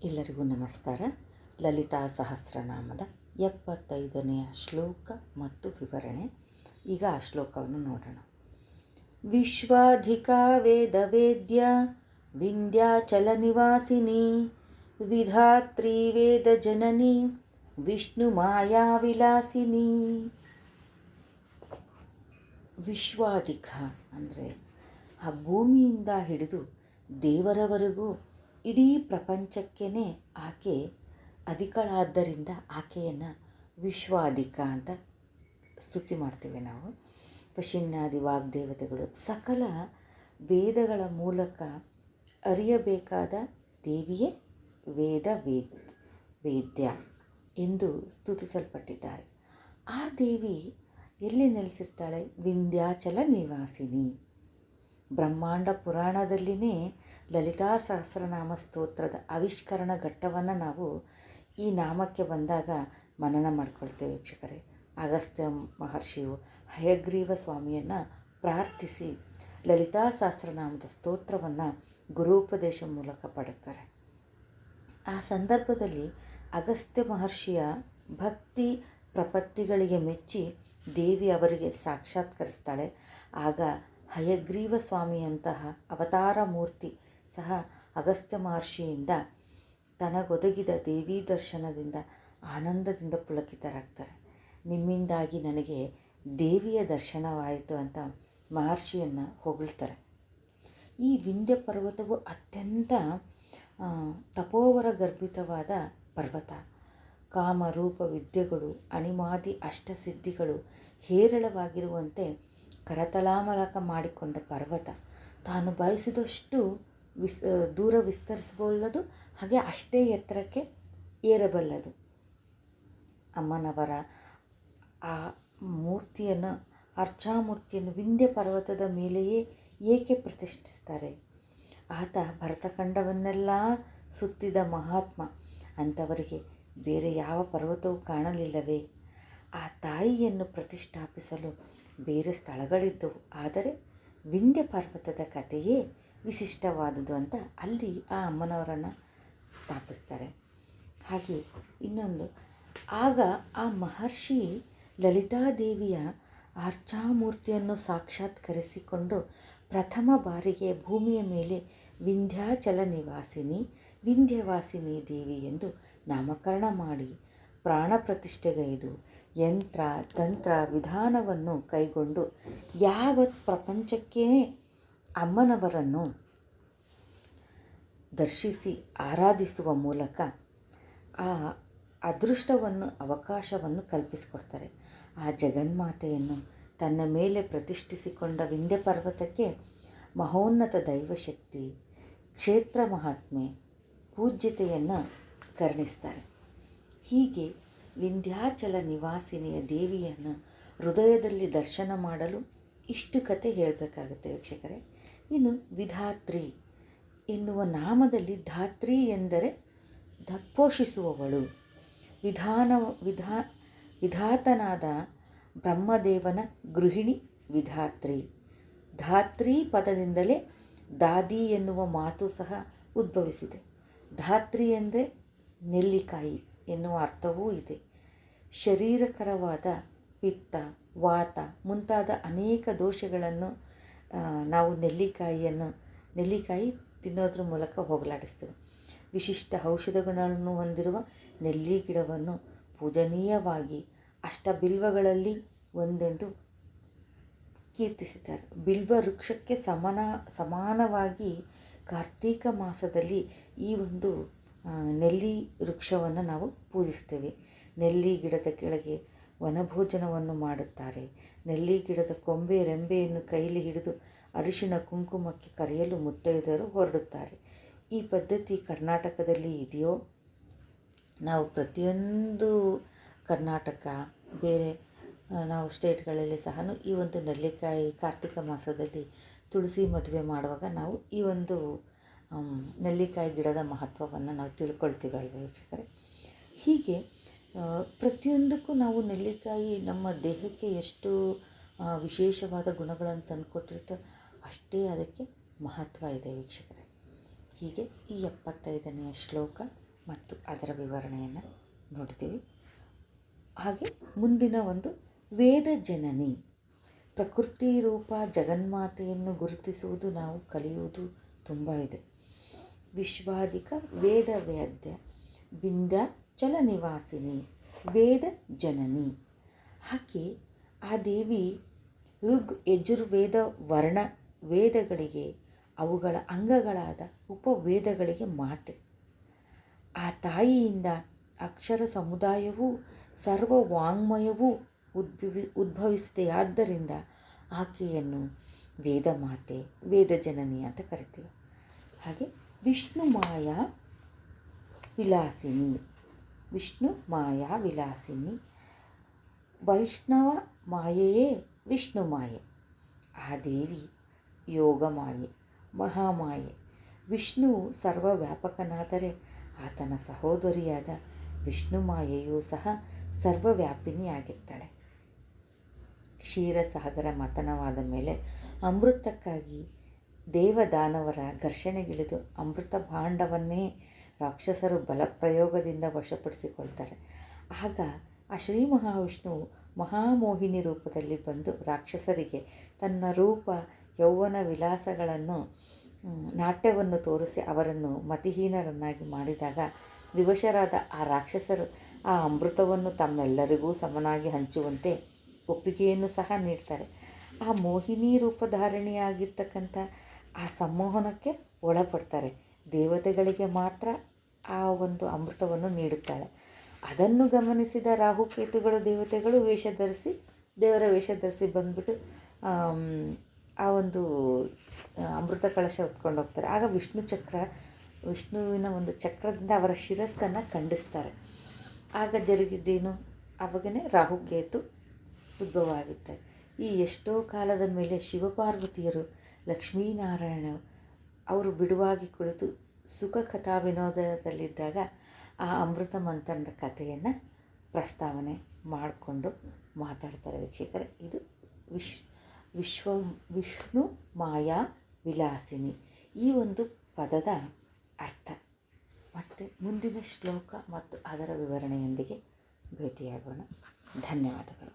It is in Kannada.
ಎಲ್ಲರಿಗೂ ನಮಸ್ಕಾರ. ಲಲಿತಾ ಸಹಸ್ರನಾಮದ 75ನೆಯ ಶ್ಲೋಕ ಮತ್ತು ವಿವರಣೆ. ಈಗ ಆ ಶ್ಲೋಕವನ್ನು ನೋಡೋಣ. ವಿಶ್ವಾಧಿಕಾ ವೇದವೇದ್ಯ ವಿಂಧ್ಯಾಚಲ ನಿವಾಸಿನಿ ವಿಧಾತ್ರಿ ವೇದ ಜನನಿ ವಿಷ್ಣು ಮಾಯಾ ವಿಲಾಸಿನಿ. ವಿಶ್ವಾಧಿಕ ಅಂದರೆ ಆ ಭೂಮಿಯಿಂದ ಹಿಡಿದು ದೇವರವರೆಗೂ ಇಡೀ ಪ್ರಪಂಚಕ್ಕೇ ಆಕೆ ಅಧಿಕಳಾದ್ದರಿಂದ ಆಕೆಯನ್ನು ವಿಶ್ವಾಧಿಕ ಅಂತ ಸ್ತುತಿ ಮಾಡ್ತೇವೆ ನಾವು. ಪಶಿನ್ಯಾದಿ ವಾಗ್ದೇವತೆಗಳು ಸಕಲ ವೇದಗಳ ಮೂಲಕ ಅರಿಯಬೇಕಾದ ದೇವಿಯೇ ವೇದ್ಯ ಎಂದು ಸ್ತುತಿಸಲ್ಪಟ್ಟಿದ್ದಾರೆ. ಆ ದೇವಿ ಎಲ್ಲಿ ನೆಲೆಸಿರ್ತಾಳೆ? ವಿಂಧ್ಯಾಚಲ ನಿವಾಸಿನಿ. ಬ್ರಹ್ಮಾಂಡ ಪುರಾಣದಲ್ಲಿನೇ ಲಲಿತಾ ಸಹಸ್ರನಾಮ ಸ್ತೋತ್ರದ ಆವಿಷ್ಕರಣ ಘಟ್ಟವನ್ನು ನಾವು ಈ ನಾಮಕ್ಕೆ ಬಂದಾಗ ಮನನ ಮಾಡ್ಕೊಳ್ತೇವೆ ವೀಕ್ಷಕರೇ. ಅಗಸ್ತ್ಯ ಮಹರ್ಷಿಯು ಹಯಗ್ರೀವ ಸ್ವಾಮಿಯನ್ನು ಪ್ರಾರ್ಥಿಸಿ ಲಲಿತಾ ಸಹಸ್ರನಾಮದ ಸ್ತೋತ್ರವನ್ನು ಗುರುಪದೇಶ ಮೂಲಕ ಪಡೆಯುತ್ತಾರೆ. ಆ ಸಂದರ್ಭದಲ್ಲಿ ಅಗಸ್ತ್ಯ ಮಹರ್ಷಿಯ ಭಕ್ತಿ ಪ್ರಪತ್ತಿಗಳಿಗೆ ಮೆಚ್ಚಿ ದೇವಿ ಅವರಿಗೆ ಸಾಕ್ಷಾತ್ಕರಿಸ್ತಾಳೆ. ಆಗ ಹಯಗ್ರೀವ ಸ್ವಾಮಿಯಂತಹ ಅವತಾರ ಮೂರ್ತಿ ಸಹ ಅಗಸ್ತ್ಯ ಮಹರ್ಷಿಯಿಂದ ತನಗೊದಗಿದ ದೇವಿ ದರ್ಶನದಿಂದ ಆನಂದದಿಂದ ಪುಳಕಿತರಾಗ್ತಾರೆ. ನಿಮ್ಮಿಂದಾಗಿ ನನಗೆ ದೇವಿಯ ದರ್ಶನವಾಯಿತು ಅಂತ ಮಹರ್ಷಿಯನ್ನು ಹೊಗಳ್ತಾರೆ. ಈ ವಿಂಧ್ಯ ಪರ್ವತವು ಅತ್ಯಂತ ತಪೋವರ ಗರ್ಭಿತವಾದ ಪರ್ವತ. ಕಾಮರೂಪ ವಿದ್ಯೆಗಳು ಅಣಿಮಾದಿ ಅಷ್ಟಸಿದ್ಧಿಗಳು ಹೇರಳವಾಗಿರುವಂತೆ ಕರತಲಾಮಲಕ ಮಾಡಿಕೊಂಡ ಪರ್ವತ. ತಾನು ಬಯಸಿದಷ್ಟು ದೂರ ವಿಸ್ತರಿಸಬಲ್ಲದು, ಹಾಗೆ ಅಷ್ಟೇ ಎತ್ತರಕ್ಕೆ ಏರಬಲ್ಲದು. ಅಮ್ಮನವರ ಆ ಮೂರ್ತಿಯನ್ನು, ಅರ್ಚಾಮೂರ್ತಿಯನ್ನು ವಿಂಧ್ಯ ಪರ್ವತದ ಮೇಲೆಯೇ ಏಕೆ ಪ್ರತಿಷ್ಠಿಸ್ತಾರೆ? ಆತ ಭರತಖಂಡವನ್ನೆಲ್ಲ ಸುತ್ತಿದ ಮಹಾತ್ಮ. ಅಂಥವರಿಗೆ ಬೇರೆ ಯಾವ ಪರ್ವತವೂ ಕಾಣಲಿಲ್ಲವೇ? ಆ ತಾಯಿಯನ್ನು ಪ್ರತಿಷ್ಠಾಪಿಸಲು ಬೇರೆ ಸ್ಥಳಗಳಿದ್ದವು, ಆದರೆ ವಿಂಧ್ಯ ಪರ್ವತದ ಕಥೆಯೇ ವಿಶಿಷ್ಟವಾದುದು ಅಂತ ಅಲ್ಲಿ ಆ ಅಮ್ಮನವರನ್ನು ಸ್ಥಾಪಿಸ್ತಾರೆ. ಹಾಗೆ ಇನ್ನೊಂದು, ಆಗ ಆ ಮಹರ್ಷಿ ಲಲಿತಾದೇವಿಯ ಅರ್ಚಾಮೂರ್ತಿಯನ್ನು ಸಾಕ್ಷಾತ್ಕರಿಸಿಕೊಂಡು ಪ್ರಥಮ ಬಾರಿಗೆ ಭೂಮಿಯ ಮೇಲೆ ವಿಂಧ್ಯಾಚಲ ನಿವಾಸಿನಿ ವಿಂಧ್ಯವಾಸಿನಿ ದೇವಿ ಎಂದು ನಾಮಕರಣ ಮಾಡಿ ಪ್ರಾಣ ಪ್ರತಿಷ್ಠೆಗೈದು ಯಂತ್ರ ತಂತ್ರ ವಿಧಾನವನ್ನು ಕೈಗೊಂಡು ಯಾವತ್ ಪ್ರಪಂಚಕ್ಕೇ ಅಮ್ಮನವರನ್ನು ದರ್ಶಿಸಿ ಆರಾಧಿಸುವ ಮೂಲಕ ಆ ಅದೃಷ್ಟವನ್ನು, ಅವಕಾಶವನ್ನು ಕಲ್ಪಿಸಿಕೊಡ್ತಾರೆ. ಆ ಜಗನ್ಮಾತೆಯನ್ನು ತನ್ನ ಮೇಲೆ ಪ್ರತಿಷ್ಠಿಸಿಕೊಂಡ ವಿಂಧ್ಯ ಪರ್ವತಕ್ಕೆ ಮಹೋನ್ನತ ದೈವಶಕ್ತಿ, ಕ್ಷೇತ್ರ ಮಹಾತ್ಮೆ, ಪೂಜ್ಯತೆಯನ್ನು ಕರುಣಿಸ್ತಾರೆ. ಹೀಗೆ ವಿಂಧ್ಯಾಚಲ ನಿವಾಸಿನಿಯ ದೇವಿಯನ್ನು ಹೃದಯದಲ್ಲಿ ದರ್ಶನ ಮಾಡಲು ಇಷ್ಟು ಕತೆ ಹೇಳಬೇಕಾಗುತ್ತೆ ವೀಕ್ಷಕರೇ. ಇನ್ನು ವಿಧಾತ್ರಿ ಎನ್ನುವ ನಾಮದಲ್ಲಿ ಧಾತ್ರಿ ಎಂದರೆ ಪೋಷಿಸುವವಳು. ವಿಧಾತನಾದ ಬ್ರಹ್ಮದೇವನ ಗೃಹಿಣಿ ವಿಧಾತ್ರಿ. ಧಾತ್ರಿ ಪದದಿಂದಲೇ ದಾದಿ ಎನ್ನುವ ಮಾತು ಸಹ ಉದ್ಭವಿಸಿದೆ. ಧಾತ್ರಿ ಎಂದರೆ ನೆಲ್ಲಿಕಾಯಿ ಎನ್ನುವ ಅರ್ಥವೂ ಇದೆ. ಶರೀರಕರವಾದ ಪಿತ್ತ, ವಾತ ಮುಂತಾದ ಅನೇಕ ದೋಷಗಳನ್ನು ನಾವು ನೆಲ್ಲಿಕಾಯಿ ತಿನ್ನೋದ್ರ ಮೂಲಕ ಹೋಗಲಾಡಿಸ್ತೇವೆ. ವಿಶಿಷ್ಟ ಔಷಧ ಗುಣಗಳನ್ನು ಹೊಂದಿರುವ ನೆಲ್ಲಿ ಗಿಡವನ್ನು ಪೂಜನೀಯವಾಗಿ ಅಷ್ಟಬಿಲ್ವಗಳಲ್ಲಿ ಒಂದೆಂದು ಕೀರ್ತಿಸಿದ್ದಾರೆ. ಬಿಲ್ವ ವೃಕ್ಷಕ್ಕೆ ಸಮಾನವಾಗಿ ಕಾರ್ತೀಕ ಮಾಸದಲ್ಲಿ ಈ ಒಂದು ನೆಲ್ಲಿ ವೃಕ್ಷವನ್ನು ನಾವು ಪೂಜಿಸ್ತೇವೆ. ನೆಲ್ಲಿ ಗಿಡದ ಕೆಳಗೆ ವನಭೋಜನವನ್ನು ಮಾಡುತ್ತಾರೆ. ನೆಲ್ಲಿ ಗಿಡದ ಕೊಂಬೆ ರೆಂಬೆಯನ್ನು ಕೈಲಿ ಹಿಡಿದು ಅರಿಶಿಣ ಕುಂಕುಮಕ್ಕೆ ಕರೆಯಲು ಮುತ್ತೈದೆಯರು ಹೊರಡುತ್ತಾರೆ. ಈ ಪದ್ಧತಿ ಕರ್ನಾಟಕದಲ್ಲಿ ಇದೆಯೋ? ನಾವು ಪ್ರತಿಯೊಂದು ಕರ್ನಾಟಕ ಬೇರೆ ನಾವು ಸ್ಟೇಟ್ಗಳಲ್ಲಿ ಸಹ ಈ ಒಂದು ನೆಲ್ಲಿಕಾಯಿ ಕಾರ್ತಿಕ ಮಾಸದಲ್ಲಿ ತುಳಸಿ ಮದುವೆ ಮಾಡುವಾಗ ನಾವು ಈ ಒಂದು ನೆಲ್ಲಿಕಾಯಿ ಗಿಡದ ಮಹತ್ವವನ್ನು ನಾವು ತಿಳ್ಕೊಳ್ತೀವಲ್ವ ವೀಕ್ಷಕರೇ. ಹೀಗೆ ಪ್ರತಿಯೊಂದಕ್ಕೂ ನಾವು ನೆಲ್ಲಿಕಾಯಿ ನಮ್ಮ ದೇಹಕ್ಕೆ ಎಷ್ಟು ವಿಶೇಷವಾದ ಗುಣಗಳನ್ನು ತಂದುಕೊಟ್ಟಿರ್ತೋ ಅಷ್ಟೇ ಅದಕ್ಕೆ ಮಹತ್ವ ಇದೆ ವೀಕ್ಷಕರೇ. ಹೀಗೆ ಈ 75ನೆಯ ಶ್ಲೋಕ ಮತ್ತು ಅದರ ವಿವರಣೆಯನ್ನು ನೋಡ್ತೀವಿ. ಹಾಗೆ ಮುಂದಿನ ಒಂದು ವೇದ ಜನನಿ. ಪ್ರಕೃತಿ ರೂಪ ಜಗನ್ಮಾತೆಯನ್ನು ಗುರುತಿಸುವುದು, ನಾವು ಕಲಿಯುವುದು ತುಂಬ ಇದೆ. ವಿಶ್ವಾಧಿಕ ವೇದ ವೇದ್ಯ ವಿಂಧ್ಯಾಚಲ ನಿವಾಸಿನಿ ವೇದ ಜನನಿ. ಆಕೆ ಆ ದೇವಿ ಋಗ್ ಯಜುರ್ವೇದ ವರ್ಣ ವೇದಗಳಿಗೆ, ಅವುಗಳ ಅಂಗಗಳಾದ ಉಪವೇದಗಳಿಗೆ ಮಾತೆ. ಆ ತಾಯಿಯಿಂದ ಅಕ್ಷರ ಸಮುದಾಯವೂ ಸರ್ವ ವಾಂಗ್ಮಯವೂ ಉದ್ಭವಿಸಿದೆಯಾದ್ದರಿಂದ ಆಕೆಯನ್ನು ವೇದ ಮಾತೆ, ವೇದ ಜನನಿ ಅಂತ ಕರಿತೀವಿ. ಹಾಗೆ ವಿಷ್ಣು ಮಾಯಾ ವಿಲಾಸಿನಿ. ವಿಷ್ಣು ಮಾಯಾ ವಿಲಾಸಿನಿ. ವೈಷ್ಣವ ಮಾಯೆಯೇ ವಿಷ್ಣು ಮಾಯೆ. ಆ ದೇವಿ ಯೋಗ ಮಾಯೆ, ಮಹಾಮಾಯೆ. ವಿಷ್ಣುವು ಸರ್ವವ್ಯಾಪಕನಾದರೆ ಆತನ ಸಹೋದರಿಯಾದ ವಿಷ್ಣು ಮಾಯೆಯೂ ಸಹ ಸರ್ವವ್ಯಾಪಿನಿಯಾಗಿರ್ತಾಳೆ. ಕ್ಷೀರಸಾಗರ ಮಥನವಾದ ಮೇಲೆ ಅಮೃತಕ್ಕಾಗಿ ದೇವದಾನವರ ಘರ್ಷಣೆಗಿಳಿದು ಅಮೃತ ಭಾಂಡವನ್ನೇ ರಾಕ್ಷಸರು ಬಲಪ್ರಯೋಗದಿಂದ ವಶಪಡಿಸಿಕೊಳ್ತಾರೆ. ಆಗ ಆ ಶ್ರೀ ಮಹಾವಿಷ್ಣುವು ಮಹಾಮೋಹಿನಿ ರೂಪದಲ್ಲಿ ಬಂದು ರಾಕ್ಷಸರಿಗೆ ತನ್ನ ರೂಪ ಯೌವನ ವಿಲಾಸಗಳನ್ನು ನಾಟ್ಯವನ್ನು ತೋರಿಸಿ ಅವರನ್ನು ಮತಿಹೀನರನ್ನಾಗಿ ಮಾಡಿದಾಗ ವಿವಶರಾದ ಆ ರಾಕ್ಷಸರು ಆ ಅಮೃತವನ್ನು ತಮ್ಮೆಲ್ಲರಿಗೂ ಸಮನಾಗಿ ಹಂಚುವಂತೆ ಒಪ್ಪಿಗೆಯನ್ನು ಸಹ ನೀಡ್ತಾರೆ. ಆ ಮೋಹಿನಿ ರೂಪಧಾರಣೆಯಾಗಿರ್ತಕ್ಕಂಥ ಆ ಸಂಮೋಹನಕ್ಕೆ ಒಳಪಡ್ತಾರೆ. ದೇವತೆಗಳಿಗೆ ಮಾತ್ರ ಆ ಒಂದು ಅಮೃತವನ್ನು ನೀಡುತ್ತಾಳೆ. ಅದನ್ನು ಗಮನಿಸಿದ ರಾಹುಕೇತುಗಳು ದೇವತೆಗಳು ದೇವರ ವೇಷ ಧರಿಸಿ ಬಂದ್ಬಿಟ್ಟು ಆ ಒಂದು ಅಮೃತ ಕಳಶ ಹೊತ್ಕೊಂಡು ಹೋಗ್ತಾರೆ. ಆಗ ವಿಷ್ಣುವಿನ ಒಂದು ಚಕ್ರದಿಂದ ಅವರ ಶಿರಸ್ಸನ್ನು ಖಂಡಿಸ್ತಾರೆ. ಆಗ ಜರುಗಿದ್ದೇನು, ಅವಾಗನೇ ರಾಹುಕೇತು ಉದ್ಭವ ಆಗುತ್ತಾರೆ. ಈ ಎಷ್ಟೋ ಕಾಲದ ಮೇಲೆ ಶಿವಪಾರ್ವತಿಯರು ಲಕ್ಷ್ಮೀನಾರಾಯಣ ಅವರು ಬಿಡುವಾಗಿ ಕುಳಿತು ಸುಖ ಕಥಾ ವಿನೋದದಲ್ಲಿದ್ದಾಗ ಆ ಅಮೃತ ಮಂಥನದ ಕಥೆಯನ್ನು ಪ್ರಸ್ತಾವನೆ ಮಾಡಿಕೊಂಡು ಮಾತಾಡ್ತಾರೆ ವೀಕ್ಷಕರೇ. ಇದು ವಿಷ್ಣು ಮಾಯಾ ವಿಲಾಸಿನಿ ಈ ಒಂದು ಪದದ ಅರ್ಥ. ಮತ್ತು ಮುಂದಿನ ಶ್ಲೋಕ ಮತ್ತು ಅದರ ವಿವರಣೆಯೊಂದಿಗೆ ಭೇಟಿಯಾಗೋಣ. ಧನ್ಯವಾದಗಳು.